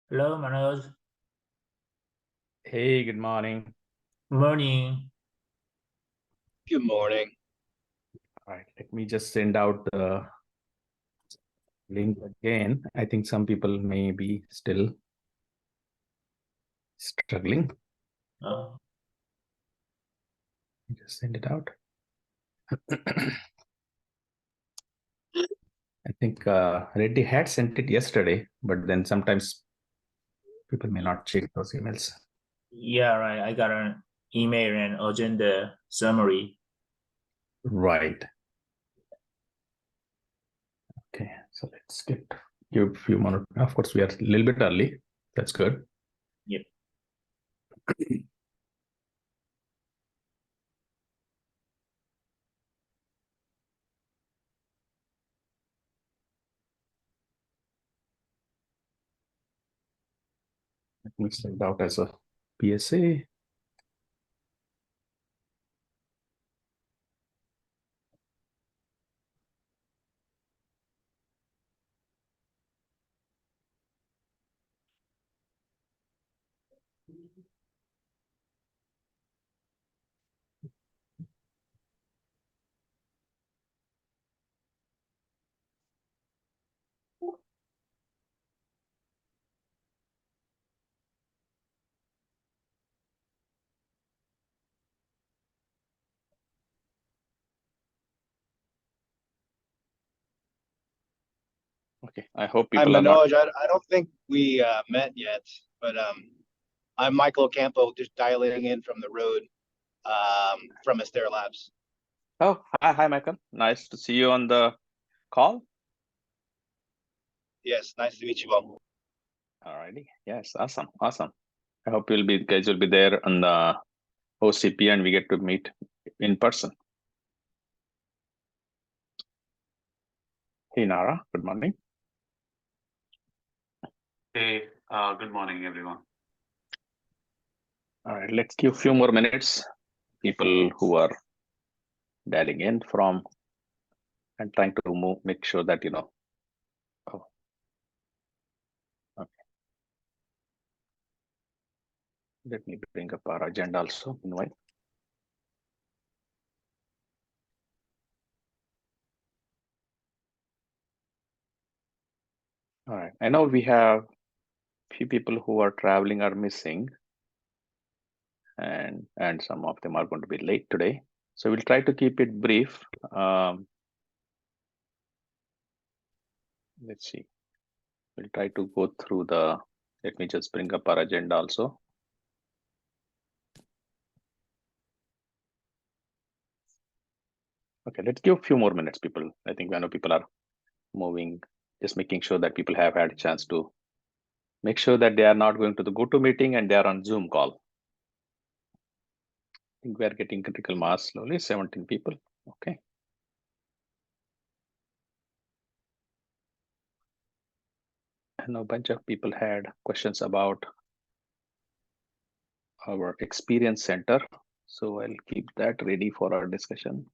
Hello, Manoj. Hey, good morning. Morning. Good morning. All right, let me just send out the link again. I think some people may be still struggling. Just send it out. I think Reddy had sent it yesterday, but then sometimes people may not check those emails. Yeah, right. I got an email and agenda summary. Right. Okay, so let's give a few more. Of course, we are a little bit early. That's good. Yep. Let me send out as a PSA. Okay, I hope I'm people are not. Manoj. I don't think we met yet, but I'm Michael Campo, just dialing in from the road from Astera Labs. Oh, hi, Michael. Nice to see you on the call. Yes, nice to meet you all. Alrighty. Yes, awesome. I hope guys will be there on the OCP and we get to meet in person. Hey, Nara, good morning. Hey, good morning, everyone. All right, let's give a few more minutes. People who are dialing in from and trying to make sure that, oh, okay. Let me bring up our agenda also, meanwhile. All right, I know we have few people who are traveling or missing, and some of them are going to be late today. So we'll try to keep it brief. Let's see. We'll try to go through let me just bring up our agenda also. Okay, let's give a few more minutes, people. I think I know people are moving, just making sure that people have had a chance to make sure that they are not going to the GoToMeeting and they are on Zoom call. I think we are getting critical mass slowly, 17 people. Okay. I know a bunch of people had questions about our experience center. So I'll keep that ready for our discussion.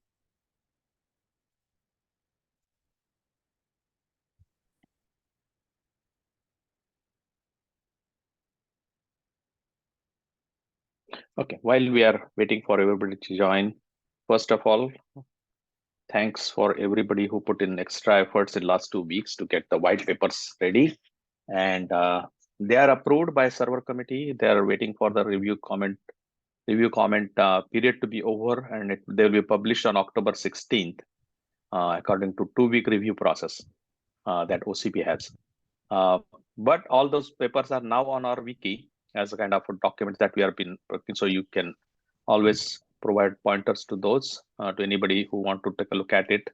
Okay, while we are waiting for everybody to join, first of all, thanks for everybody who put in extra efforts in the last 2 weeks to get the white papers ready. And they are approved by server committee. They are waiting for the review comment period to be over, and they will be published on October 16th, according to 2-week review process that OCP has. But all those papers are now on our wiki as a kind of a document that we have been working. So you can always provide pointers to those, to anybody who want to take a look at it,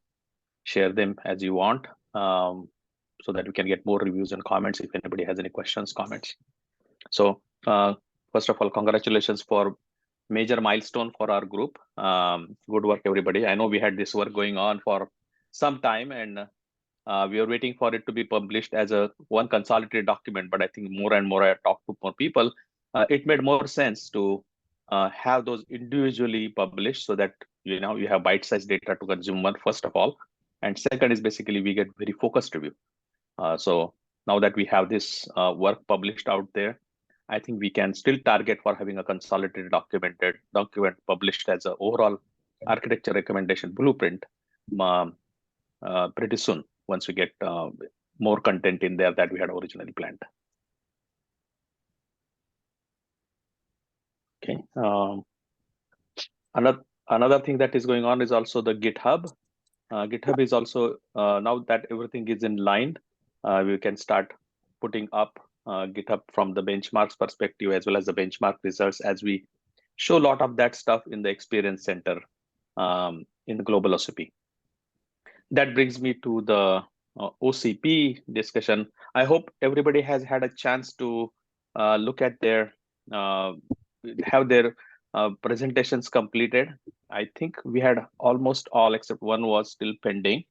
share them as you want, so that we can get more reviews and comments if anybody has any questions, comments. So first of all, congratulations for major milestone for our group. Good work, everybody. I know we had this work going on for some time, and we are waiting for it to be published as one consolidated document. But I think more and more I talk to more people, it made more sense to have those individually published so that you have bite-sized data to consume, one first of all, and second is basically we get very focused review. So now that we have this work published out there, I think we can still target for having a consolidated document published as an overall architecture recommendation blueprint pretty soon, once we get more content in there that we had originally planned. Okay. Another thing that is going on is also the GitHub. GitHub is also, now that everything is in line, we can start putting up GitHub from the benchmarks perspective, as well as the benchmark results, as we show a lot of that stuff in the Experience Center in the global OCP. That brings me to the OCP discussion. I hope everybody has had a chance to look at their, have their presentations completed. I think we had almost all except one was still pending,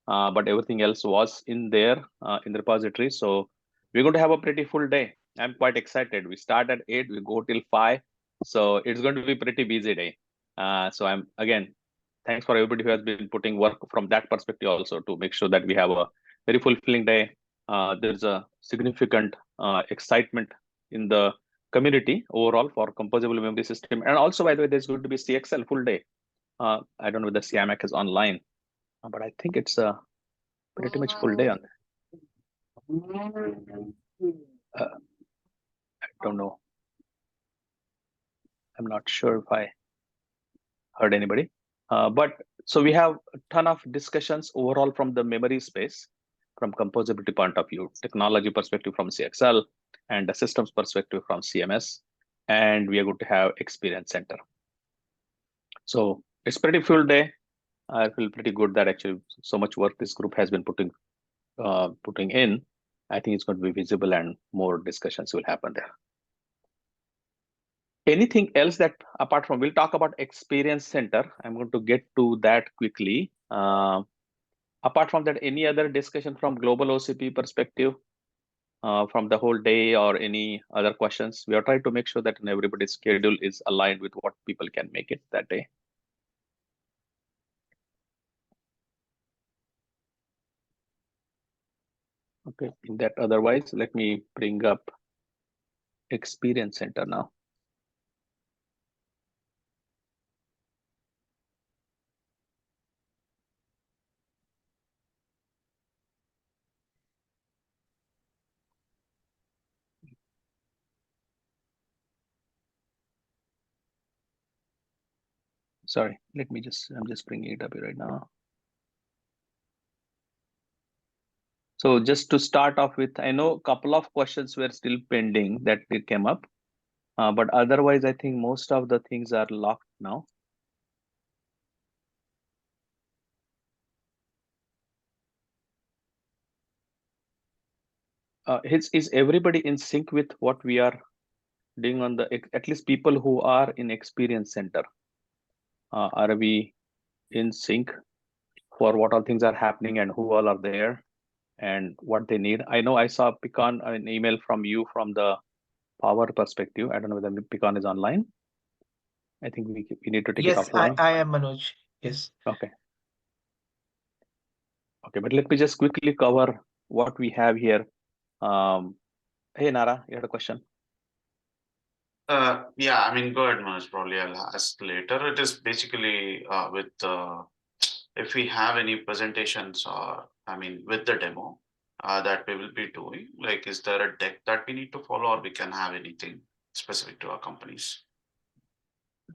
but everything else was in there in the repository. So we're going to have a pretty full day. I'm quite excited. We start at 8, we go till 5. So it's going to be a pretty busy day. So I'm, again, thanks for everybody who has been putting work from that perspective also to make sure that we have a very fulfilling day. There's a significant excitement in the community overall for composable memory system. And also, by the way, there's going to be CXL full day. I don't know whether CMS is online, but I think it's a pretty much full day on there. I don't know. I'm not sure if I heard anybody. But so we have a ton of discussions overall from the memory space, from composability point of view, technology perspective from CXL, and the systems perspective from CMS. And we are going to have Experience Center. So it's pretty full day. I feel pretty good that actually so much work this group has been putting in. I think it's going to be visible and more discussions will happen there. Anything else that apart from, we'll talk about Experience Center. I'm going to get to that quickly. Apart from that, any other discussion from global OCP perspective from the whole day, or any other questions? We are trying to make sure that everybody's schedule is aligned with what people can make it that day. Okay, in that otherwise, let me bring up Experience Center now. Sorry, let me just, I'm just bringing it up here right now. So just to start off with, I know a couple of questions were still pending that they came up, but otherwise I think most of the things are locked now. Is everybody in sync with what we are doing on the, at least people who are in Experience Center? Are we in sync for what all things are happening and who all are there and what they need? I know I saw Pecan, an email from you from the power perspective. I don't know whether Pecan is online. I think we need to take it offline. Yes, I am Manoj. Yes. Okay. Okay, but let me just quickly cover what we have here. Hey, Nara, you had a question? Yeah, I mean, go ahead, Manoj. Probably I'll ask later. It is basically with if we have any presentations, or I mean, with the demo that we will be doing, like, is there a deck that we need to follow, or we can have anything specific to our companies?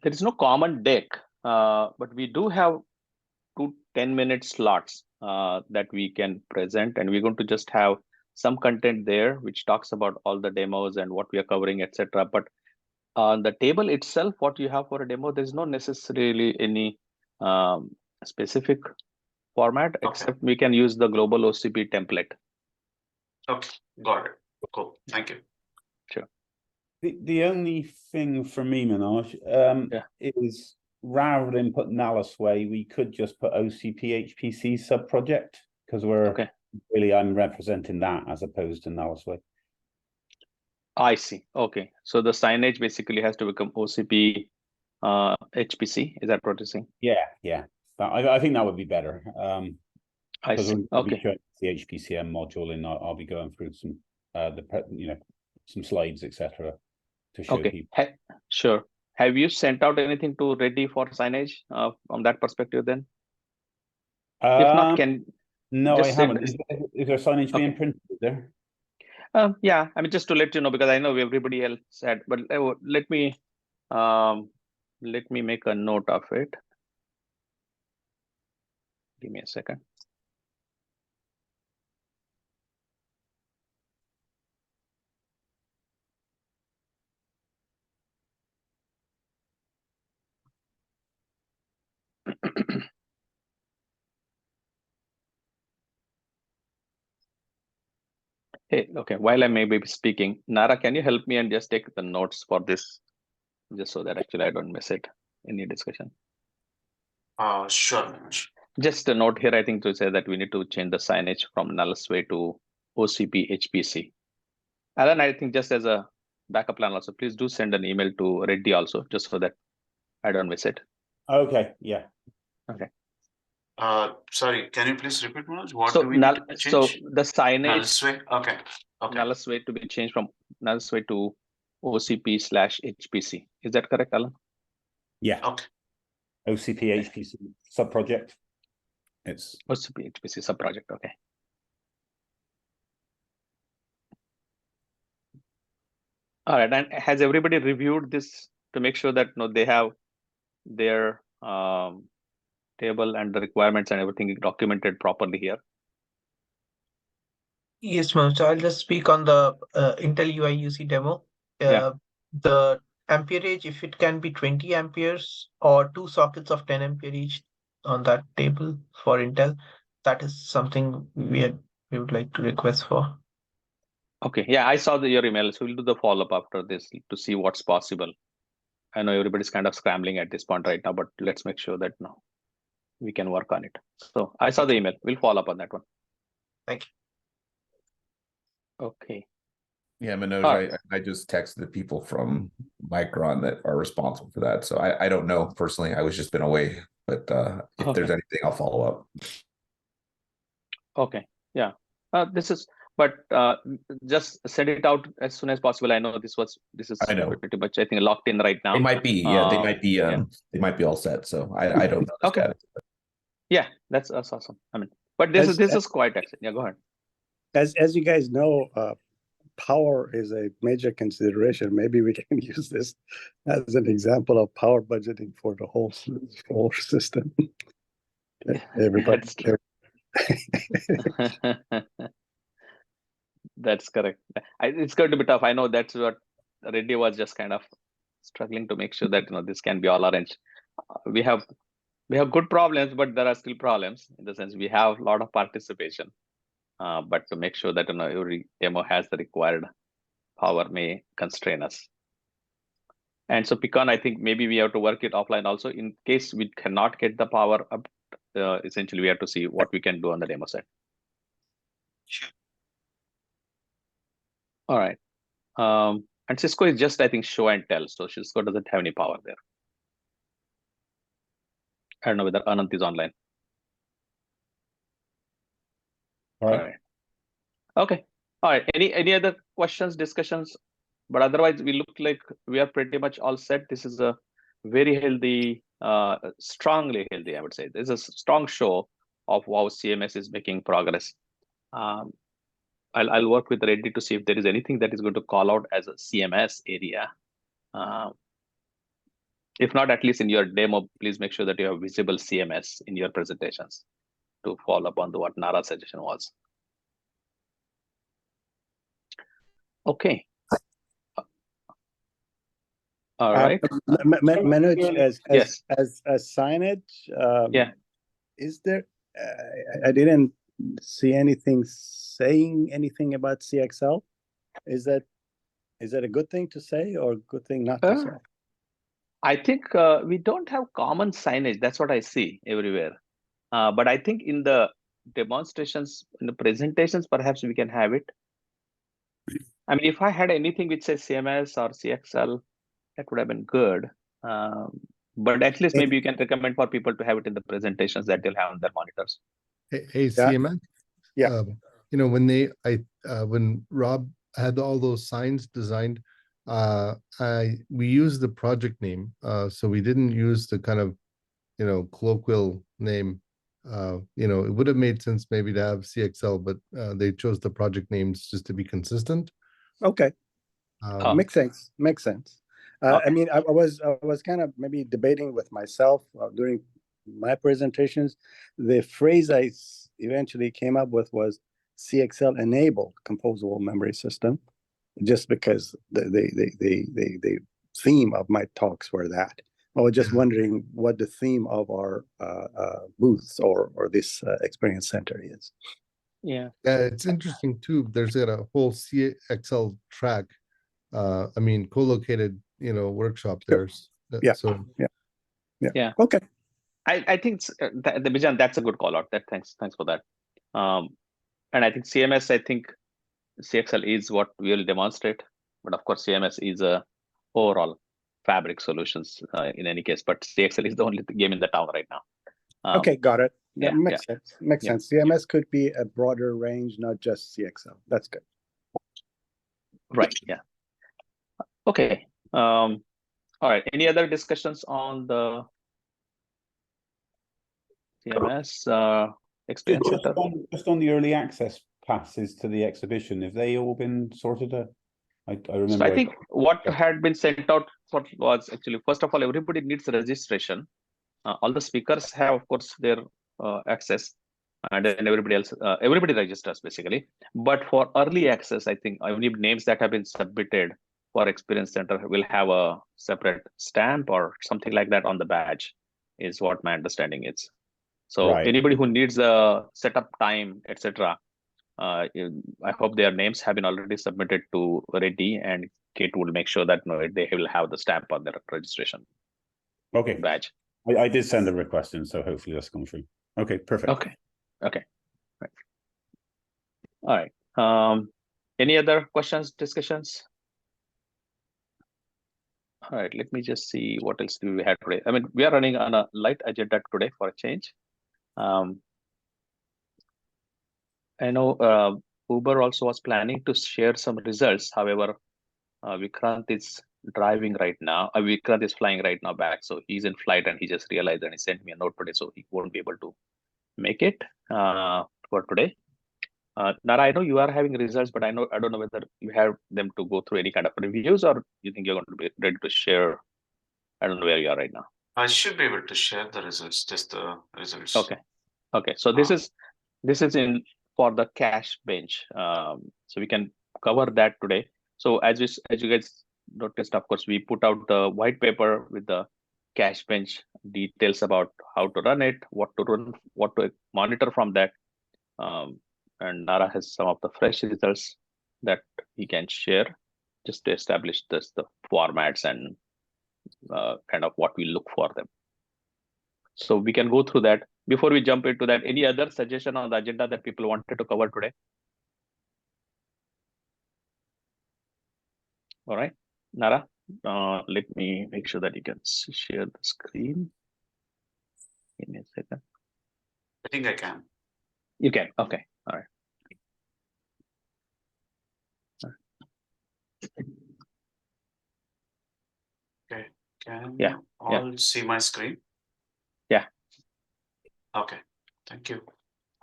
There is no common deck, but we do have 2 10-minute slots that we can present, and we're going to just have some content there which talks about all the demos and what we are covering, etc. But on the table itself, what you have for a demo, there's not necessarily any specific format, except we can use the global OCP template. Okay, got it. Cool. Thank you. Sure. The only thing from me, Manoj, is rather than put Nalus way, we could just put OCP HPC subproject, because we're really, I'm representing that as opposed to Nalus way. I see. Okay, so the signage basically has to become OCP HPC. Is that what you're saying? Yeah. I think that would be better. I see. Okay. the HPCM module, and I'll be going through some some slides, etc., to show people. Sure. Have you sent out anything to ready for signage from that perspective then? If not, no, I just haven't. Is there signage being printed? Is there? Yeah, I mean, just to let you know, because I know everybody else said, but let me make a note of it. Give me a second. Hey, okay, while I may be speaking, Nara, can you help me and just take the notes for this, just so that actually I don't miss it in the discussion? Sure. Just a note here, I think, to say that we need to change the signage from null sway to OCP HPC. Alan, I think just as a backup plan also, please do send an email to Reddy also, just so that I don't miss it. Okay, yeah. Okay. Sorry, can you please repeat, Manoj? What So do we need to change? So the signage Null sway. Okay. Null sway to be changed from null sway to OCP/HPC. Is that correct, Alan? Yeah. Okay. OCP HPC subproject. It's OCP HPC subproject. Okay. All right. And has everybody reviewed this to make sure that they have their table and the requirements and everything documented properly here? Yes, ma'am. So I'll just speak on the Intel UI UC demo. Yeah. The amperage, if it can be 20 amperes or 2 sockets of 10 ampere each on that table for Intel, that is something we would like to request for. Okay. Yeah, I saw your email. So we'll do the follow-up after this to see what's possible. I know everybody's kind of scrambling at this point right now, but let's make sure that we can work on it. So I saw the email. We'll follow up on that one. Thank you. Okay. Yeah, Manoj, I just texted the people from Micron that are responsible for that. So I don't know personally. I was just been away, but if there's anything, I'll follow up. Okay. Yeah. But just send it out as soon as possible. I know this is I know. pretty much, I think, locked in right now. They might be, they might be, they might be all set. So I don't know. Okay. Yeah, that's awesome. I mean, but this is quite excellent. Yeah, go ahead. As you guys know, power is a major consideration. Maybe we can use this as an example of power budgeting for the whole system. Everybody. That's correct. It's going to be tough. I know that's what Reddy was just kind of struggling to make sure that this can be all arranged. We have good problems, but there are still problems in the sense we have a lot of participation. But to make sure that every demo has the required power may constrain us. And so Pecan, I think maybe we have to work it offline also in case we cannot get the power up. Essentially, we have to see what we can do on the demo side. Sure. All right. And Cisco is just, I think, show and tell. So Cisco doesn't have any power there. I don't know whether Anant is online. All right. Okay. All right. Any other questions, discussions? But otherwise, we look like we are pretty much all set. This is a very healthy, strongly healthy, I would say. This is a strong show of how CMS is making progress. I'll work with Reddy to see if there is anything that is going to call out as a CMS area. If not, at least in your demo, please make sure that you have visible CMS in your presentations to follow up on what Nara's suggestion was. Okay. All right. Manoj, as signage, yeah. Is there? I didn't see anything saying anything about CXL. Is that a good thing to say or a good thing not to say? I think we don't have common signage. That's what I see everywhere. But I think in the demonstrations, in the presentations, perhaps we can have it. I mean, if I had anything which says CMS or CXL, that would have been good. But at least maybe you can recommend for people to have it in the presentations that they'll have on their monitors. Hey, CMS. Yeah. You know, when Rob had all those signs designed, we used the project name, so we didn't use the kind of, you know, colloquial name. You know, it would have made sense maybe to have CXL, but they chose the project names just to be consistent. Okay. Makes sense. Makes sense. I mean, I was kind of maybe debating with myself during my presentations. The phrase I eventually came up with was CXL enabled composable memory system, just because the theme of my talks were that. I was just wondering what the theme of our booths or this experience center is. Yeah. It's interesting too. There's got a whole CXL track. I mean, co-located, you know, workshop there. Yeah. So yeah. Okay. I think Bijan, that's a good call out. Thanks for that. And I think CMS, I think CXL is what we will demonstrate, but of course CMS is a overall fabric solutions in any case. But CXL is the only game in the town right now. Okay, got it. Yeah, makes sense. Makes sense. CMS could be a broader range, not just CXL. That's good. Right. Yeah. Okay. All right. Any other discussions on the CMS experience center? Just on the early access passes to the exhibition, have they all been sorted? I remember. So I think what had been sent out was actually, first of all, everybody needs registration. All the speakers have, of course, their access, and then everybody registers basically. But for early access, I think only names that have been submitted for Experience Center will have a separate stamp or something like that on the badge, is what my understanding is. So anybody who needs a setup time, etc., I hope their names have been already submitted to Reddy, and Kate will make sure that they will have the stamp on their registration. Okay. Badge. I did send a request in, so hopefully that's come through. Okay, perfect. Okay. Right. All right. Any other questions, discussions? All right, let me just see what else do we have today. I mean, we are running on a light agenda today for a change. I know Uber also was planning to share some results. However, Vikrant is driving right now. Vikrant is flying right now back, so he's in flight, and he just realized, and he sent me a note today, so he won't be able to make it for today. Nara, I know you are having results, but I don't know whether you have them to go through any kind of reviews, or you think you're going to be ready to share. I don't know where you are right now. I should be able to share the results, just the results. Okay. So this is in for the cache bench. So we can cover that today. So as you guys noticed, of course, we put out the white paper with the cache bench details about how to run it, what to run, what to monitor from that. And Nara has some of the fresh results that he can share just to establish the formats and kind of what we look for them. So we can go through that. Before we jump into that, any other suggestion on the agenda that people wanted to cover today? All right, Nara, let me make sure that you can share the screen. Give me a second. I think I can. You can. Okay. All right. Okay. Can you all see my screen? Yeah. Okay. Thank you.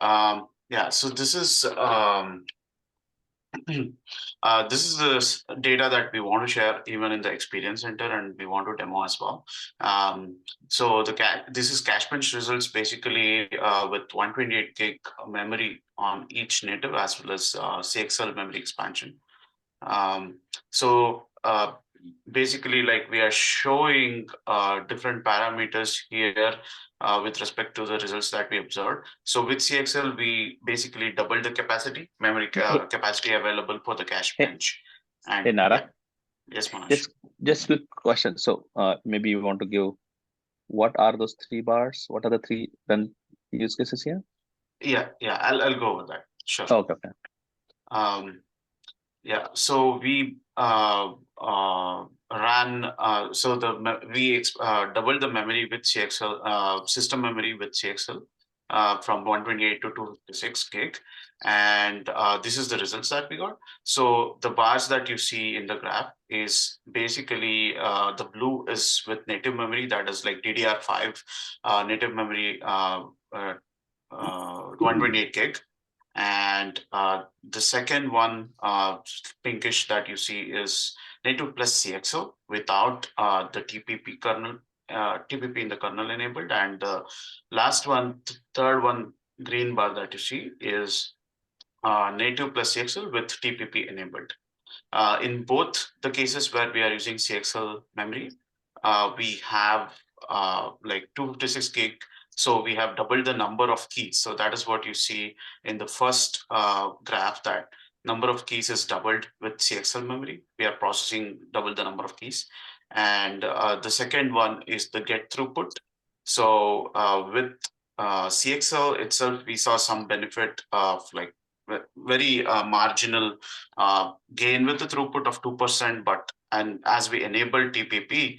Yeah. So this is this is the data that we want to share even in the experience center, and we want to demo as well. So this is cache bench results basically with 128 gig memory on each native as well as CXL memory expansion. So basically, like, we are showing different parameters here with respect to the results that we observed. So with CXL, we basically doubled the capacity, memory capacity available for the cache bench. And hey, Nara. Yes, Manoj. Just quick question. So maybe you want to give, what are those 3 bars? What are the 3 run use cases here? Yeah, I'll go with that. Sure. Okay. Yeah, so we ran we doubled the memory with CXL, system memory with CXL from 128 to 256 gig, And this is the results that we got. So the bars that you see in the graph is basically the blue is with native memory, that is like DDR5 native memory 128 gig. And the second one, pinkish, that you see is native plus CXL without the TPP kernel, TPP in the kernel enabled. And the last one, third one, green bar that you see is native plus CXL with TPP enabled. In both the cases where we are using CXL memory, we have like 256 gig. So we have doubled the number of keys. So that is what you see in the first graph, that number of keys is doubled with CXL memory. We are processing double the number of keys. And the second one is the get throughput. So with CXL itself, we saw some benefit of like very marginal gain with the throughput of 2%, and as we enabled TPP,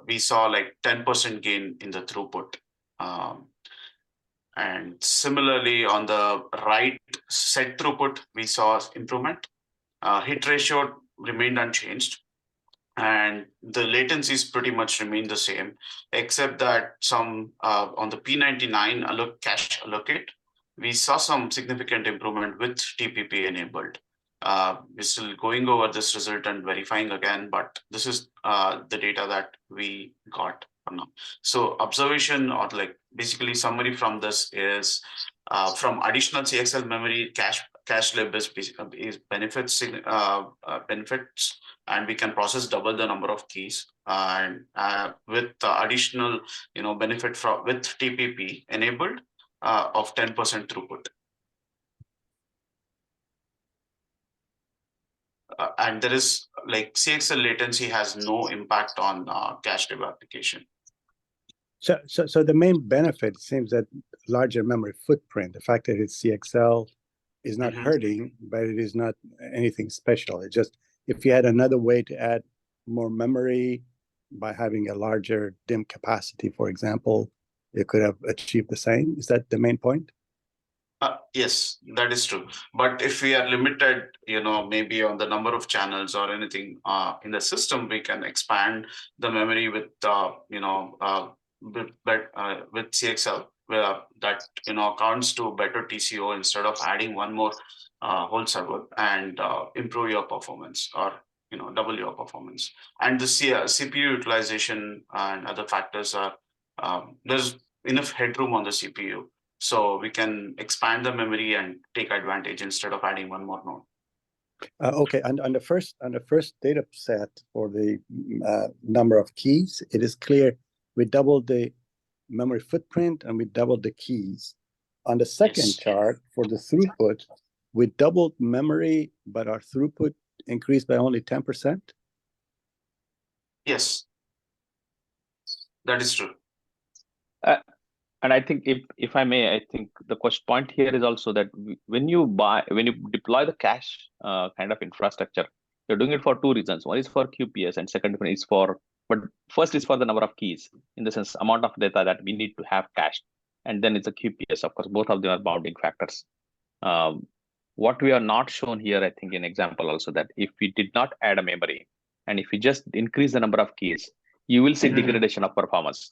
we saw like 10% gain in the throughput. And similarly, on the right set throughput, we saw improvement. Hit ratio remained unchanged, and the latencies pretty much remain the same, except that some on the P99 cache allocate, we saw some significant improvement with TPP enabled. We're still going over this result and verifying again, but this is the data that we got for now. So observation, or like basically summary from this is from additional CXL memory, cache lib is benefits, and we can process double the number of keys, and with additional benefit from with TPP enabled of 10% throughput. And there is like CXL latency has no impact on cache lib application. So the main benefit seems that larger memory footprint, the fact that it's CXL, is not hurting, but it is not anything special. It's just if you had another way to add more memory by having a larger DIMM capacity, for example, you could have achieved the same. Is that the main point? Yes, that is true. But if we are limited, maybe on the number of channels or anything in the system, we can expand the memory with with CXL, where that accounts to better TCO instead of adding one more whole server, and improve your performance, or double your performance. And the CPU utilization and other factors are there's enough headroom on the CPU, so we can expand the memory and take advantage instead of adding one more node. Okay, and on the first data set for the number of keys, it is clear we doubled the memory footprint and we doubled the keys. On the second chart for the throughput, we doubled memory, but our throughput increased by only 10%. Yes, that is true. And I think if I may, I think the point here is also that when you deploy the cache kind of infrastructure, you're doing it for two reasons. One is for QPS, and second one is but first is for the number of keys, in the sense amount of data that we need to have cached, and then it's a QPS. Of course, both of them are bounding factors. What we are not shown here, I think, in example also, that if we did not add a memory and if we just increase the number of keys, you will see degradation of performance.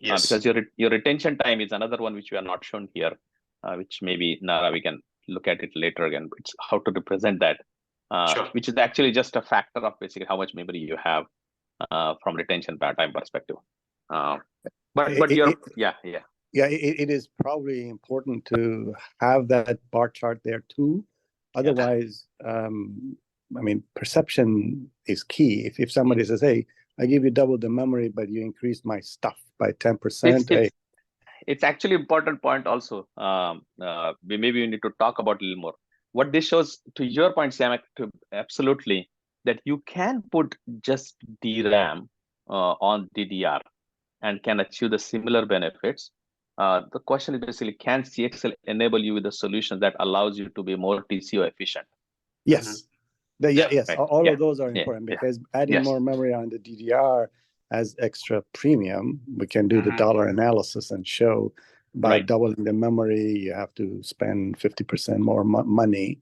Yes. Because your retention time is another one which we are not shown here, which maybe Nara, we can look at it later again. It's how to represent that, which is actually just a factor of basically how much memory you have from retention time perspective. It is probably important to have that bar chart there too. Otherwise, I mean, perception is key. If somebody says, "Hey, I give you double the memory, but you increased my stuff by 10%. It's actually important point also. Maybe we need to talk about a little more. What this shows, to your point, Sam, absolutely, that you can put just DRAM on DDR and can achieve the similar benefits. The question is basically, can CXL enable you with a solution that allows you to be more TCO efficient? Yes. Yes, all of those are important because adding more memory on the DDR as extra premium, we can do the dollar analysis and show by doubling the memory, you have to spend 50% more money.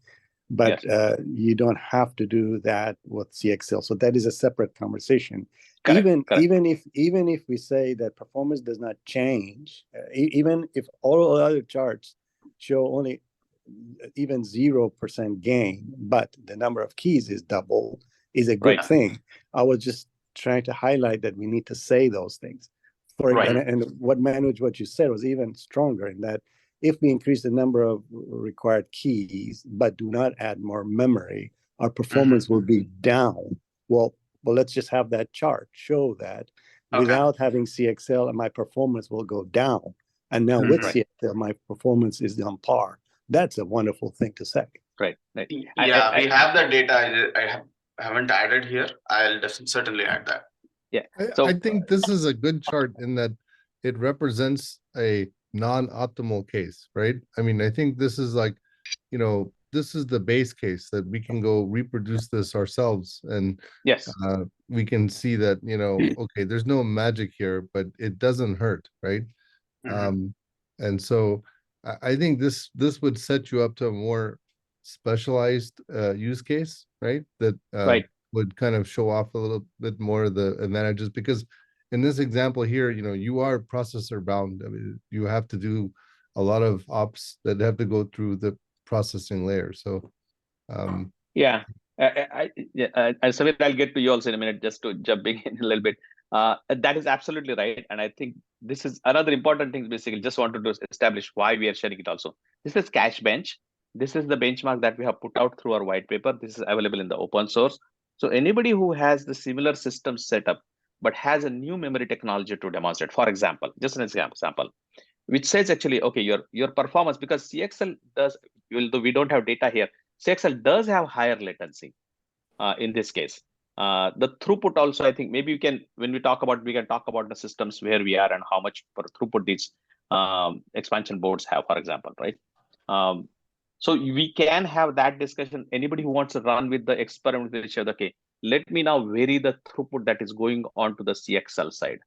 But you don't have to do that with CXL. So that is a separate conversation. Even if we say that performance does not change, even if all other charts show only even 0% gain, but the number of keys is double, is a good thing. I was just trying to highlight that we need to say those things. And what you said was even stronger in that if we increase the number of required keys but do not add more memory, our performance will be down. Well, let's just have that chart show that without having CXL, my performance will go down. And now with CXL, my performance is on par. That's a wonderful thing to say. Right. Yeah, we have the data. I haven't added here. I'll certainly add that. Yeah. I think this is a good chart in that it represents a non-optimal case, right? I mean, I think this is like, this is the base case that we can go reproduce this ourselves. And we can see that, okay, there's no magic here, but it doesn't hurt, right? And so I think this would set you up to a more specialized use case, right? That would kind of show off a little bit more of the advantages, because in this example here, you are processor bound. I mean, you have to do a lot of ops that have to go through the processing layer. So Samir, I'll get to you also in a minute, just to jumping in a little bit. That is absolutely right. And I think this is another important thing, basically, just wanted to establish why we are sharing it also. This is Cache Bench. This is the benchmark that we have put out through our white paper. This is available in the open source. So anybody who has the similar system set up, but has a new memory technology to demonstrate, for example, just an example, which says actually, okay, your performance, because CXL does, although we don't have data here, CXL does have higher latency in this case. The throughput also, I think maybe we can talk about the systems where we are and how much throughput these expansion boards have, for example, right? So we can have that discussion. Anybody who wants to run with the experiment with each other, okay, let me now vary the throughput that is going on to the CXL side.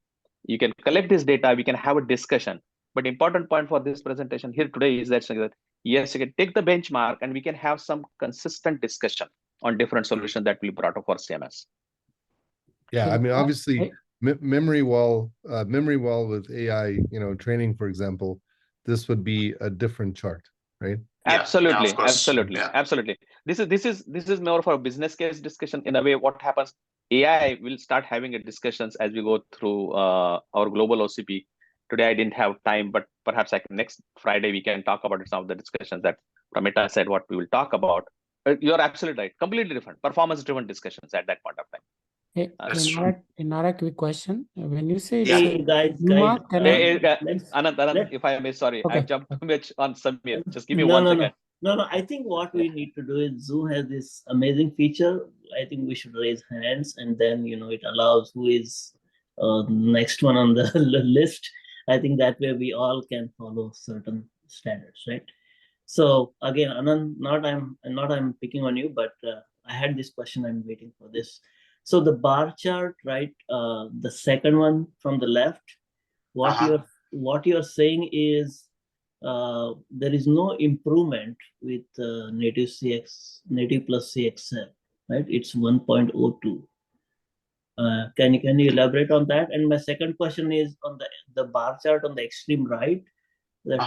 You can collect this data, we can have a discussion. But important point for this presentation here today is that yes, you can take the benchmark and we can have some consistent discussion on different solutions that we brought up for CMS. Yeah, I mean, obviously, memory wall with AI, training, for example, this would be a different chart, right? Absolutely, absolutely. This is more for a business case discussion. In a way, what happens, AI will start having a discussions as we go through our global OCP. Today I didn't have time, but perhaps next Friday we can talk about some of the discussions that Pramita said what we will talk about. You're absolutely right. Completely different performance-driven discussions at that point of time. Hey, Anara, quick question. When you say Anand, if I may, sorry, I jumped too much on Samir. Just give me 1 second. No. I think what we need to do is Zoom has this amazing feature. I think we should raise hands, and then it allows who is next one on the list. I think that way we all can follow certain standards, right? So again, Anand, not I'm picking on you, but I had this question. I'm waiting for this. So the bar chart, right? The second one from the left. What you're saying is there is no improvement with native plus CXL, right? It's 1.02. Can you elaborate on that? And my second question is on the bar chart on the extreme right. The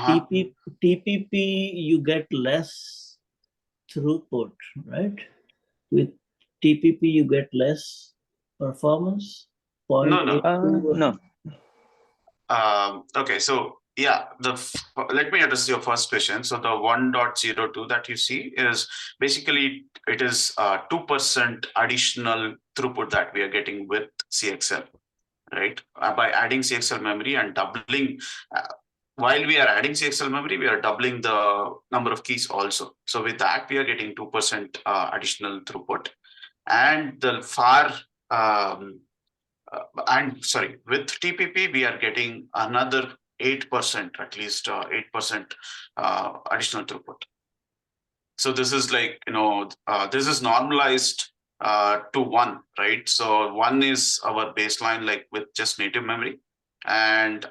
TPP, you get less throughput, right? With TPP, you get less performance. No. Okay, so yeah, let me address your first question. So the 1.02 that you see is basically, it is 2% additional throughput that we are getting with CXL, right? By adding CXL memory and doubling. While we are adding CXL memory, we are doubling the number of keys also. So with that, we are getting 2% additional throughput. And with TPP, we are getting another 8%, at least 8% additional throughput. So this is like, this is normalized to 1, right? So 1 is our baseline, like with just native memory. and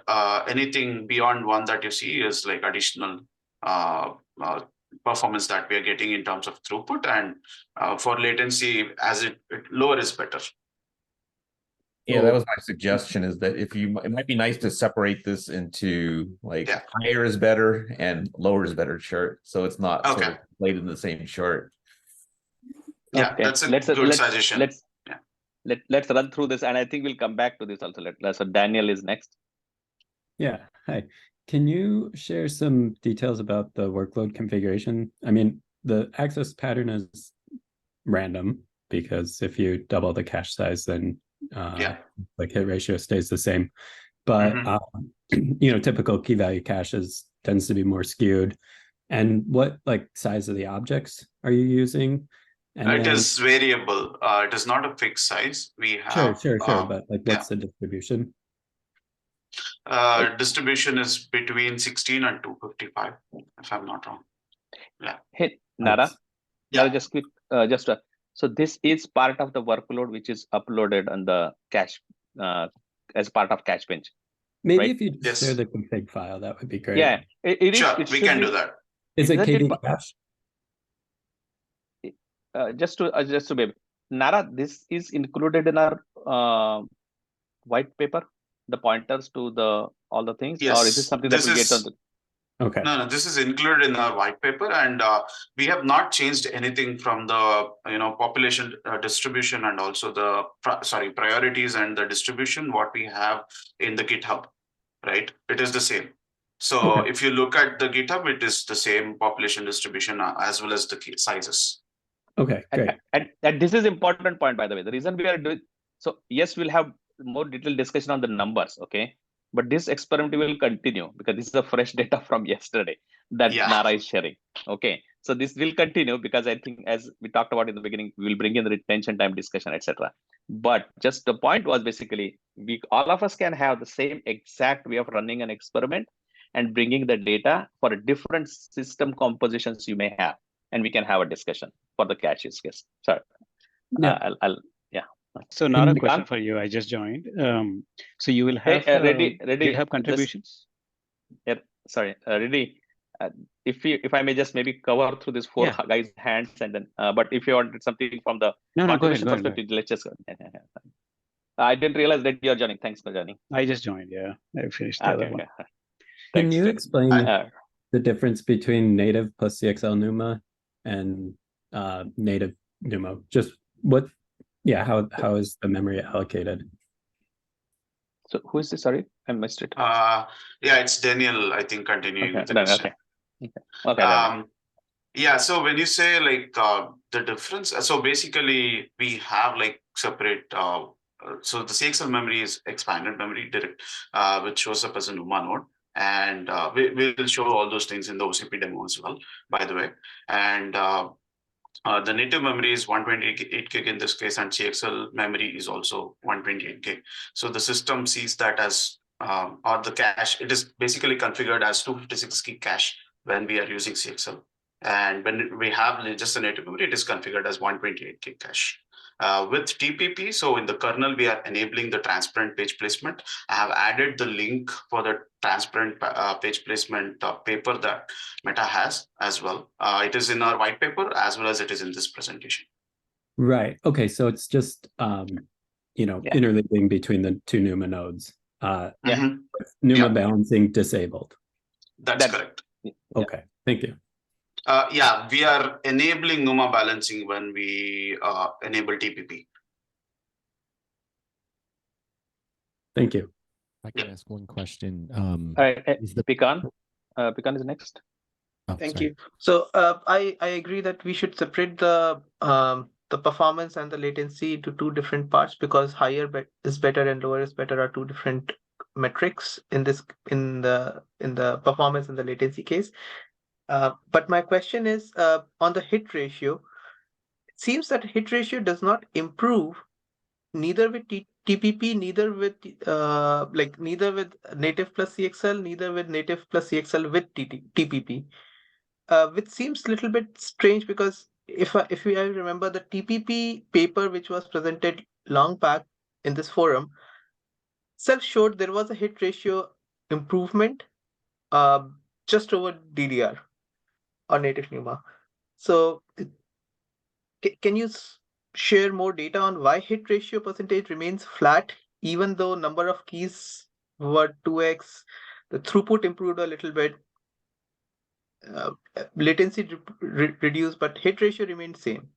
anything beyond 1 that you see is like additional performance that we are getting in terms of throughput, and for latency, as it lower is better. Yeah, that was my suggestion, is that if you, it might be nice to separate this into like higher is better and lower is better chart, so it's not sort of played in the same chart. Yeah, that's a good suggestion. Let's run through this, and I think we'll come back to this also. So Daniel is next. Yeah, hi. Can you share some details about the workload configuration? I mean, the access pattern is random, because if you double the cache size, then like hit ratio stays the same. But you know, typical key value caches tends to be more skewed. And what like size of the objects are you using? And it is variable. It is not a fixed size. We have sure. But like, what's the distribution? Distribution is between 16 and 255, if I'm not wrong. Yeah. Hey, Nara. Yeah. Nara, just quick. So this is part of the workload which is uploaded on the cache as part of cache bench. Maybe right? if you just share the config file, that would be great. Yeah, it sure, is. We can do that. Is it KV cache? Just to be Nara, this is included in our white paper, the pointers to the all the things, or is this something that we get on the? Okay. No, this is included in our white paper, and we have not changed anything from the population distribution and also the priorities and the distribution what we have in the GitHub, right? It is the same. So if you look at the GitHub, it is the same population distribution as well as the sizes. Okay, great. And this is important point, by the way. The reason we are doing so, yes, we'll have more detailed discussion on the numbers, okay? But this experiment will continue because this is the fresh data from yesterday that Nara is sharing. Okay, so this will continue because I think, as we talked about in the beginning, we will bring in the retention time discussion, etc. But just the point was basically, all of us can have the same exact way of running an experiment and bringing the data for different system compositions you may have, and we can have a discussion for the cache use case. Sorry, So not a question for you. I just joined. So you will have ready GitHub contributions. Sorry, ready. If I may just maybe cover through this four guys' hands, and then but if you want something from the contribution perspective, let's just go. I didn't realize that you're joining. Thanks for joining. I just joined. Yeah, I finished the other one. Can you explain the difference between native plus CXL NUMA and native NUMA? Just what? Yeah, how is the memory allocated? So who is this? Sorry, I missed it. Yeah, it's Daniel, I think, continuing with the question. Yeah, so when you say like the difference, so basically we have like separate, so the CXL memory is expanded memory direct, which shows up as a NUMA node. And we will show all those things in the OCP demo as well, by the way. And the native memory is 128 gig in this case, and CXL memory is also 128 gig. So the system sees that as, or the cache, it is basically configured as 256 gig cache when we are using CXL. And when we have just the native memory, it is configured as 128 gig cache. With TPP, so in the kernel, we are enabling the transparent page placement. I have added the link for the transparent page placement paper that Meta has as well. It is in our white paper as well as it is in this presentation. Right. Okay. So it's just interleaving between the two NUMA nodes. NUMA balancing disabled. That's correct. Okay. Thank you. Yeah, we are enabling NUMA balancing when we enable TPP. Thank you. I can ask one question. Is the Pecan? Pecan is next. Oh, Thank sorry. you. So I agree that we should separate the performance and the latency into two different parts, because higher is better and lower is better are two different metrics in the performance and the latency case. But my question is on the hit ratio. It seems that hit ratio does not improve neither with TPP, neither with neither with native plus CXL, neither with native plus CXL with TPP, which seems a little bit strange, because if I remember the TPP paper which was presented long back in this forum, itself showed there was a hit ratio improvement just over DDR on native NUMA. So can you share more data on why hit ratio percentage remains flat even though number of keys were 2x, the throughput improved a little bit, latency reduced, but hit ratio remained same?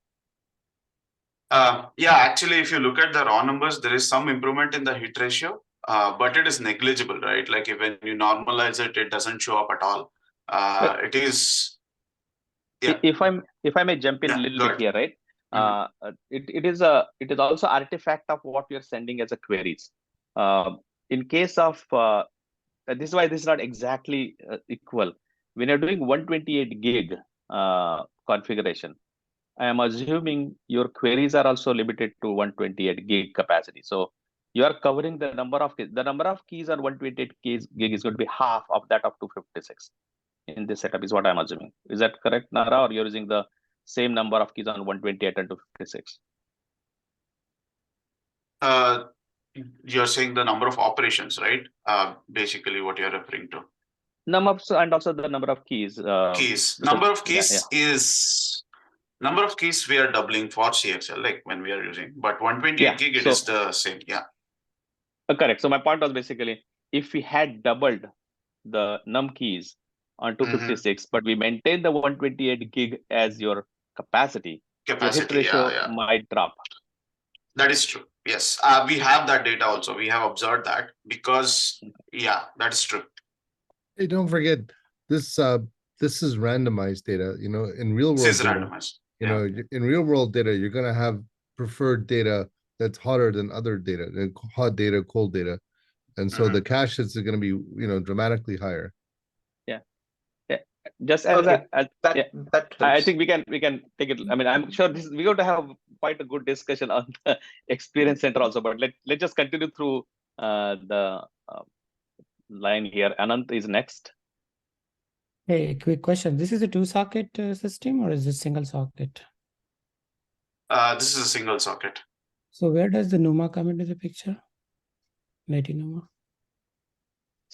Yeah, actually, if you look at the raw numbers, there is some improvement in the hit ratio, but it is negligible, right? Like when you normalize it, it doesn't show up at all. It is. Yeah. If I may jump in a little bit here, right? It is also artifact of what you're sending as a queries. In case of this is why this is not exactly equal. When you're doing 128 gig configuration, I am assuming your queries are also limited to 128 gig capacity. So you are covering the number of keys on 128 gig is going to be half of that of 256 in this setup is what I'm assuming. Is that correct, Nara, or you're using the same number of keys on 128 and 256? You're saying the number of operations, right? Basically what you're referring to. And also the number of keys. Number of keys is number of keys we are doubling for CXL, like when we are using, but 128 gig it is the same. Yeah. Correct. So my point was basically if we had doubled the num keys on 256, but we maintain the 128 gig as your capacity, your hit ratio might drop. That is true. Yes, we have that data also. We have observed that because that is true. Hey, don't forget this. This is randomized data. You know, in real world data, randomized. You know, in real world data, you're gonna have preferred data that's hotter than other data, hot data, cold data, and so the cache hits are gonna be dramatically higher. Just as I think we can take it. I mean, I'm sure we're going to have quite a good discussion on the experience center also, but let's just continue through the line here. Anant is next. Hey, quick question. This is a 2-socket system or is it single socket? This is a single socket. So where does the NUMA come into the picture? Native NUMA?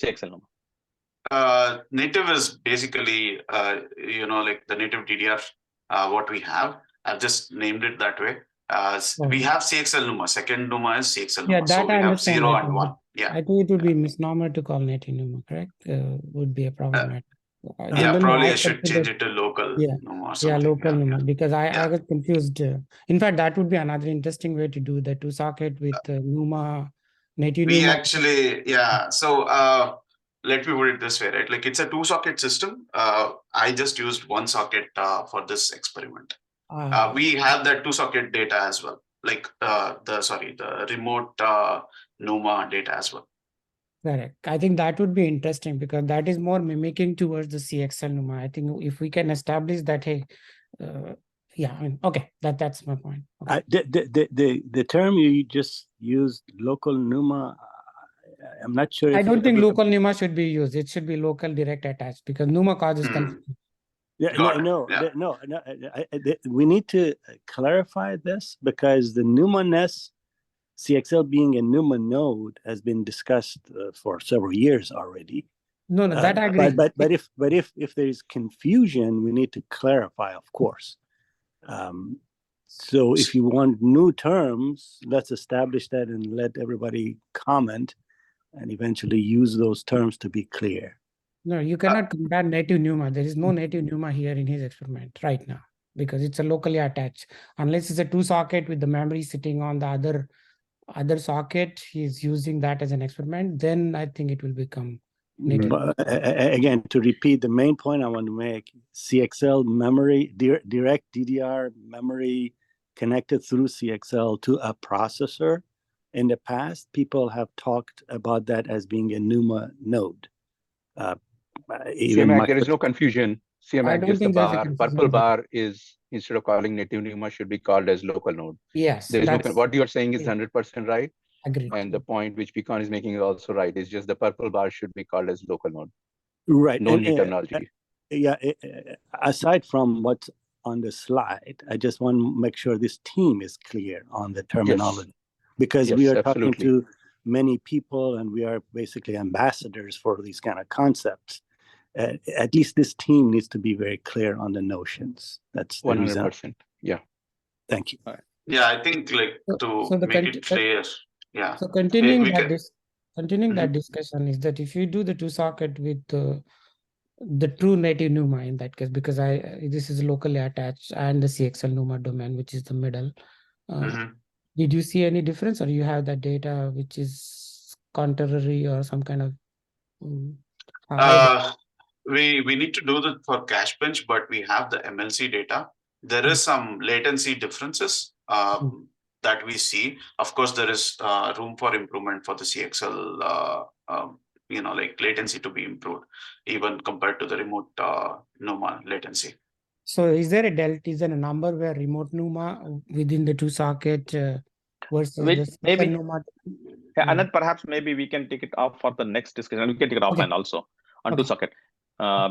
CXL NUMA. Native is basically, like the native DDR, what we have. I've just named it that way. We have CXL NUMA. Second NUMA is CXL NUMA. That so we I have understand. 0 and 1. Yeah. I think it would be misnomer to call native NUMA, correct? Would be a problematic. Probably I should change it to local NUMA or something. Local NUMA, because I was confused. In fact, that would be another interesting way to do the 2-socket with NUMA, native NUMA. We actually, so let me put it this way, right? Like it's a 2-socket system. I just used 1 socket for this experiment. We have that 2-socket data as well, like the remote NUMA data as well. Correct. I think that would be interesting because that is more mimicking towards the CXL NUMA. I think if we can establish that, hey, okay, that's my point. Okay. The term you just used, local NUMA, I'm not sure. I don't think local NUMA should be used. It should be local direct attached because NUMA causes confusion. We need to clarify this because the NUMA-ness, CXL being a NUMA node, has been discussed for several years already. No, that I agree. But if there is confusion, we need to clarify, of course. So if you want new terms, let's establish that and let everybody comment and eventually use those terms to be clear. No, you cannot compare native NUMA. There is no native NUMA here in his experiment right now because it's a locally attached. Unless it's a 2-socket with the memory sitting on the other socket, he's using that as an experiment, then I think it will become native. But, again, to repeat the main point I want to make, CXL memory, direct DDR memory connected through CXL to a processor. In the past, people have talked about that as being a NUMA node. CMAC, there is no confusion. CMAC gives the bar. Purple bar is, instead of calling native NUMA, should be called as local node. Yes. There is no, what you are saying is 100% right. Agreed. And the point which Pecan is making is also right. It's just the purple bar should be called as local node. Right. No new terminology. Aside from what's on the slide, I just want to make sure this team is clear on the terminology. Because we are talking to many people, and we are basically ambassadors for these kind of concepts. At least this team needs to be very clear on the notions. That's the reason. 100%. Yeah. Thank you. Yeah, I think like to make it clear. Yeah. So continuing we that can- that discussion is that if you do the 2-socket with the true native NUMA in that case, because this is locally attached, and the CXL NUMA domain, which is the middle. Did you see any difference, or you have that data which is contrary or some kind of? We need to do that for cache bench, but we have the MLC data. There is some latency differences that we see. Of course, there is room for improvement for the CXL, like latency to be improved, even compared to the remote NUMA latency. So is there a delta? Is there a number where remote NUMA within the 2-socket versus the maybe NUMA? Anand, perhaps maybe we can take it off for the next discussion. We can take it offline also on 2-socket.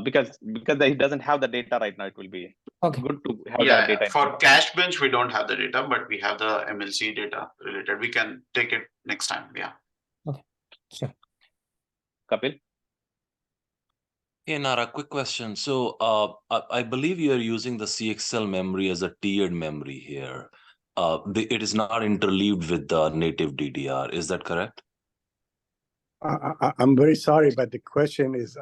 Because he doesn't have the data right now, it will be good to have that data. For cache bench, we don't have the data, but we have the MLC data related. We can take it next time. Yeah. Okay. Sure. Kapil? Hey, Nara, quick question. So I believe you are using the CXL memory as a tiered memory here. It is not interleaved with the native DDR. Is that correct? I'm very sorry, but the question is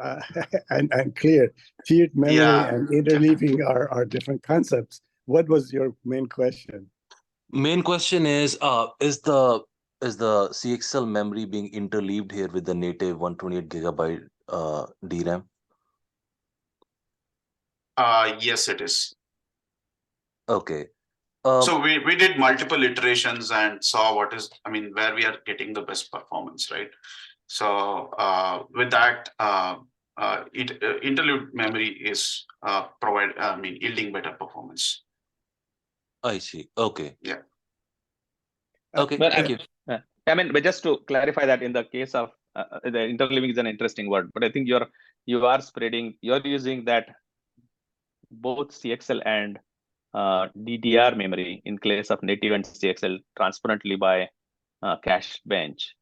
unclear. Tiered memory and interleaving are different concepts. What was your main question? Main question is the CXL memory being interleaved here with the native 128 gigabyte DRAM? Yes, it is. Okay. So we did multiple iterations and saw where we are getting the best performance, right? So with that, interleaved memory is yielding better performance. I see. Okay. Yeah. Okay. But thank you. But just to clarify that in the case of the interleaving is an interesting word, but I think you're using that both CXL and DDR memory in case of native and CXL transparently by cache bench.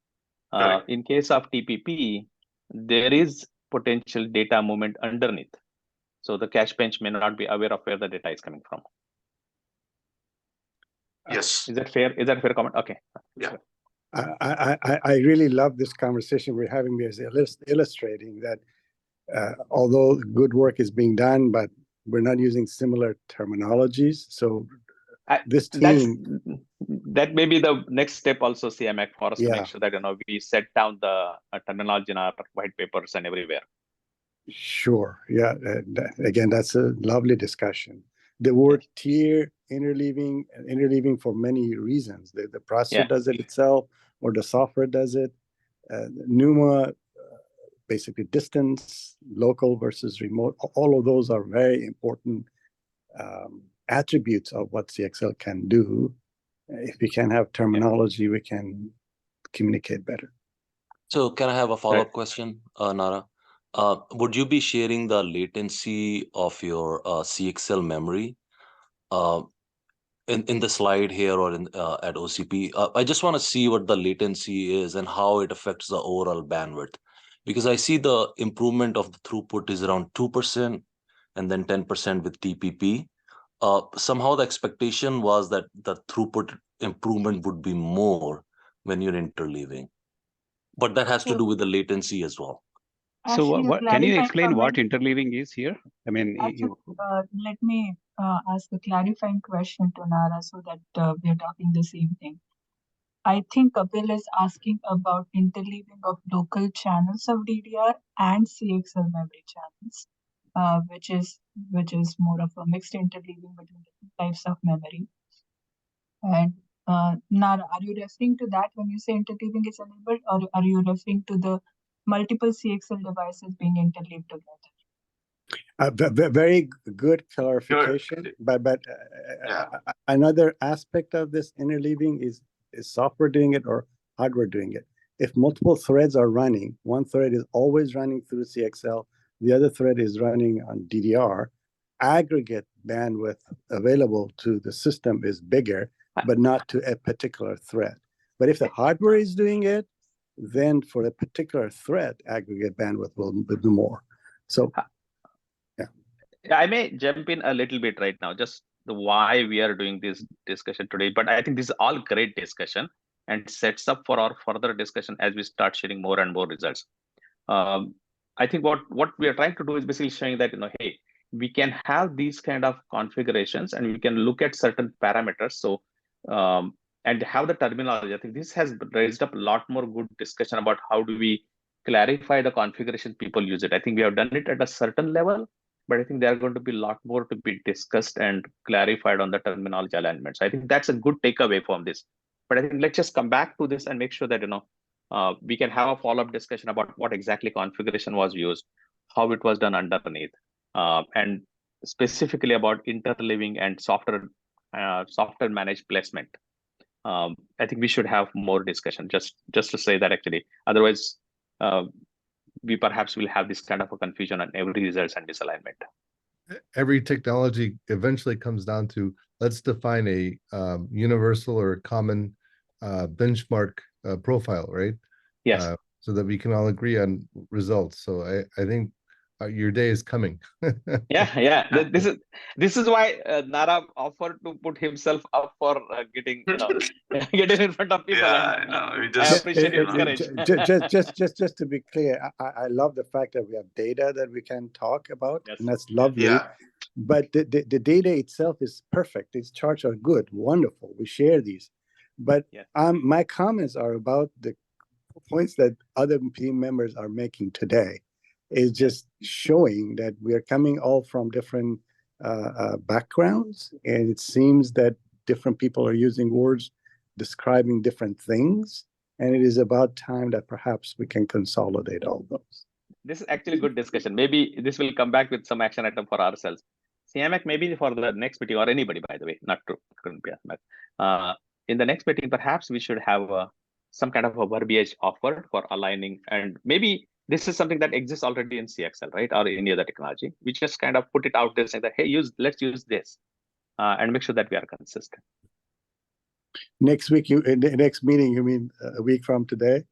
In case of TPP, there is potential data movement underneath. So the cache bench may not be aware of where the data is coming from. Yes. Is that fair? Is that a fair comment? Okay. Yeah. I really love this conversation we're having because it's illustrating that although good work is being done, but we're not using similar terminologies. So this team, that may be the next step also, CMS, for us to make sure that we set down the terminology in our white papers and everywhere. Sure. Yeah. Again, that's a lovely discussion. The word tier, interleaving for many reasons. The processor does it itself, or the software does it. NUMA, basically distance, local versus remote. All of those are very important attributes of what CXL can do. If we can have terminology, we can communicate better. So can I have a follow-up question, Nara? Would you be sharing the latency of your CXL memory in the slide here or at OCP? I just want to see what the latency is and how it affects the overall bandwidth. Because I see the improvement of the throughput is around 2% and then 10% with TPP. Somehow the expectation was that the throughput improvement would be more when you're interleaving. But that has to do with the latency as well. So can you explain what interleaving is here? I mean, let me ask a clarifying question to Nara so that we are talking the same thing. I think Kapil is asking about interleaving of local channels of DDR and CXL memory channels, which is more of a mixed interleaving between different types of memory. And Nara, are you referring to that when you say interleaving is enabled, or are you referring to the multiple CXL devices being interleaved together? Very good clarification. But another aspect of this interleaving is software doing it or hardware doing it. If multiple threads are running, one thread is always running through CXL, the other thread is running on DDR, aggregate bandwidth available to the system is bigger, but not to a particular thread. But if the hardware is doing it, then for a particular thread, aggregate bandwidth will be more. So, yeah. I may jump in a little bit right now, just the why we are doing this discussion today. But I think this is all great discussion and sets up for our further discussion as we start sharing more and more results. I think what we are trying to do is basically showing that, hey, we can have these kind of configurations and we can look at certain parameters. So, and have the terminology. I think this has raised up a lot more good discussion about how do we clarify the configuration people use it. I think we have done it at a certain level, but I think there are going to be a lot more to be discussed and clarified on the terminology alignments. I think that's a good takeaway from this. But I think let's just come back to this and make sure that, we can have a follow-up discussion about what exactly configuration was used, how it was done underneath, and specifically about interleaving and software managed placement. I think we should have more discussion, just to say that actually. Otherwise, we perhaps will have this kind of a confusion on every results and misalignment. Every technology eventually comes down to, let's define a universal or common benchmark profile, right? Yes. So that we can all agree on results. So I think your day is coming. Yeah. This is why Nara offered to put himself up for getting getting in front of people. Yeah, I appreciate his courage. Just to be clear, I love the fact that we have data that we can talk about, and that's lovely. Yeah. But the data itself is perfect. These charts are good, wonderful. We share these, but my comments are about the points that other team members are making today. Is just showing that we are coming all from different backgrounds, and it seems that different people are using words describing different things, and it is about time that perhaps we can consolidate all those. This is actually good discussion. Maybe this will come back with some action item for ourselves. CMAC, maybe for the next meeting, or anybody, by the way, not true. In the next meeting, perhaps we should have some kind of a verbiage offered for aligning, and maybe this is something that exists already in CXL, right, or any other technology. We just kind of put it out there saying that, hey, let's use this, and make sure that we are consistent. Next week, next meeting, you mean a week from today?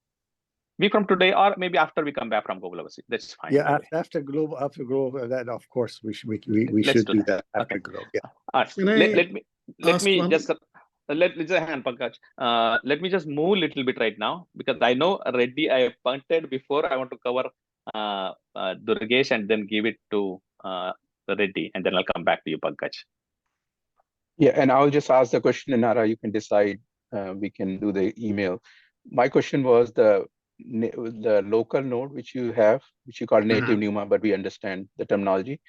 Week from today, or maybe after we come back from global overseas. That's fine. Yeah, after global, that of course we should do that after global. Yeah. Let me just Pankaj. Let me just move a little bit right now, because I know Reddy I punted before. I want to cover Durgesh and then give it to Reddy, and then I'll come back to you, Pankaj. Yeah, and I'll just ask the question, and Nara, you can decide. We can do the email. My question was the local node which you have, which you call native NUMA, but we understand the terminology.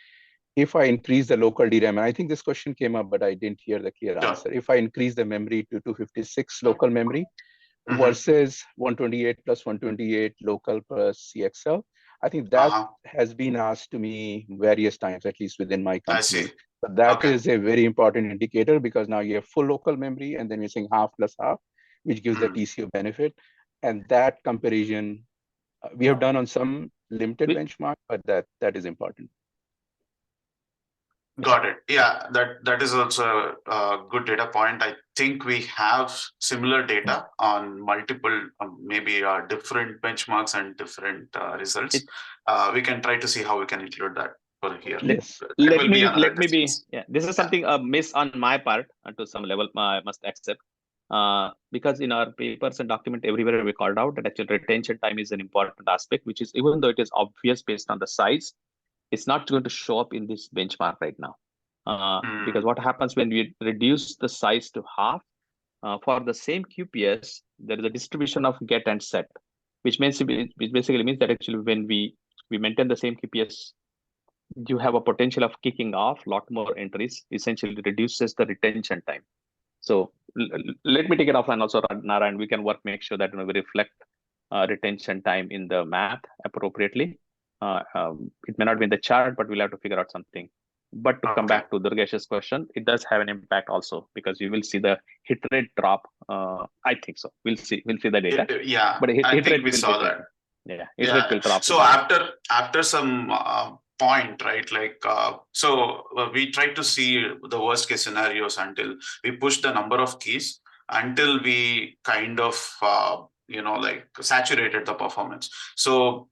If I increase the local DRAM, and I think this question came up, but I didn't hear the clear answer. If I increase the memory to 256 local memory versus 128 plus 128 local plus CXL, I think that has been asked to me various times, at least within my company. I see. So that is a very important indicator, because now you have full local memory, and then you're saying half plus half, which gives the TCO benefit. And that comparison we have done on some limited benchmark, but that is important. Got it. Yeah, that is also a good data point. I think we have similar data on multiple, maybe different benchmarks and different results. We can try to see how we can include that for here. Yes. Let me be. Yeah, this is something a miss on my part, to some level. I must accept, because in our papers and document everywhere we called out that actual retention time is an important aspect, which is, even though it is obvious based on the size, it's not going to show up in this benchmark right now, because what happens when we reduce the size to half, for the same QPS, there is a distribution of get and set, which basically means that actually when we maintain the same QPS, you have a potential of kicking off a lot more entries, essentially reduces the retention time. So let me take it offline also, Nara, and we can make sure that we reflect retention time in the math appropriately. It may not be in the chart, but we'll have to figure out something. But to come back to Durgesh's question, it does have an impact also, because you will see the hit rate drop. I think so. We'll see the data. But I think we saw that. Yeah, hit rate will drop. So after some point, right? Like we try to see the worst case scenarios until we push the number of keys, until we kind of like saturated the performance. So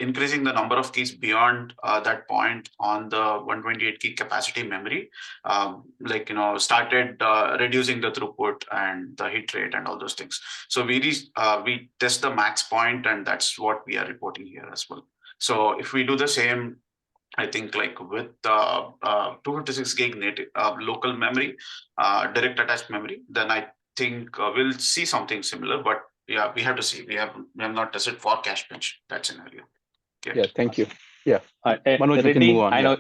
increasing the number of keys beyond that point on the 128 key capacity memory, started reducing the throughput and the hit rate and all those things. So we test the max point, and that's what we are reporting here as well. So if we do the same, I think like with 256 gig native local memory, direct attached memory, then I think we'll see something similar. But yeah, we have to see. We have not tested for cache bench that scenario. Okay. Yeah, thank you. Yeah, Manoj, we can move on. I know.